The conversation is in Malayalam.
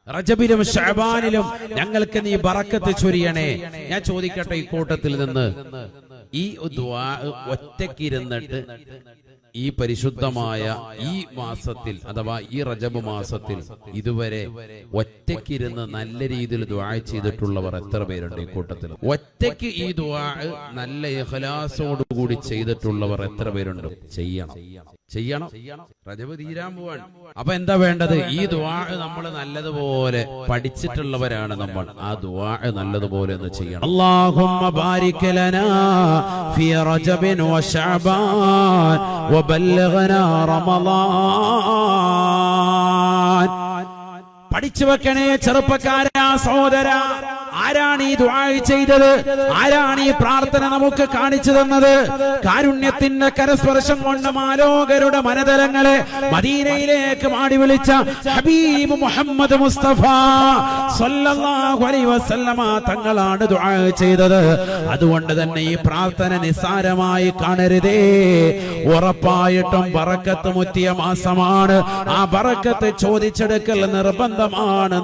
റജബിലും ശഅബാനിലും ഞങ്ങൾക്ക് നീ ബറക്കത്ത് ചൊരിയണേ. ഞാൻ ചോദിക്കട്ടെ, ഈ കൂട്ടത്തിൽ നിന്ന് ഈ ദുആ ഒറ്റയ്ക്കിരുന്നിട്ട് ഈ പരിശുദ്ധമായ ഈ മാസത്തിൽ അഥവാ ഈ റജബ് മാസത്തിൽ ഇതുവരെ ഒറ്റയ്ക്കിരുന്ന് നല്ല രീതിയിൽ ദുആ ചെയ്തിട്ടുള്ളവർ എത്ര പേരുണ്ട് ഈ കൂട്ടത്തിൽ? ഒറ്റയ്ക്ക് ഈ ദുആ നല്ല ഇഖ്ലാസോടുകൂടി ചെയ്തിട്ടുള്ളവർ എത്ര പേരുണ്ട്? ചെയ്യണം. റജബ് തീരാൻ പോവാണ്. അപ്പൊ എന്താ വേണ്ടത്? ഈ ദുആ നമ്മൾ നല്ലതുപോലെ പഠിച്ചിട്ടുള്ളവരാണ് നമ്മൾ. ആ ദുആ നല്ലതുപോലെ ഒന്ന് ചെയ്യണം. അല്ലാഹുമ്മ ബാരിക് ലനാ ഫീ റജബിൻ വ ശഅബാൻ വബല്ലിഗ്നാ റമളാൻ. പഠിച്ചു വെക്കണേ ചെറുപ്പക്കാരാ, സഹോദര. ആരാണ് ഈ ദുആ ചെയ്തത്? ആരാണ് ഈ പ്രാർത്ഥന നമുക്ക് കാണിച്ചു തന്നത്? കാരുണ്യത്തിന്റെ കരസ്പർശം കൊണ്ട് മാലോകരുടെ മനതലങ്ങളെ മദീനയിലേക്ക് മാടി വിളിച്ച ഹബീബ് മുഹമ്മദ് മുസ്തഫ സല്ലല്ലാഹു അലൈഹി വസല്ലമ തങ്ങളാണ് ദുആ ചെയ്തത്. അതുകൊണ്ട് തന്നെ ഈ പ്രാർത്ഥന നിസ്സാരമായി കാണരുതേ. ഉറപ്പായിട്ടും ബറക്കത്ത് മുറ്റിയ മാസമാണ്. ആ ബറക്കത്ത് ചോദിച്ചെടുക്കൽ നിർബന്ധമാണ്.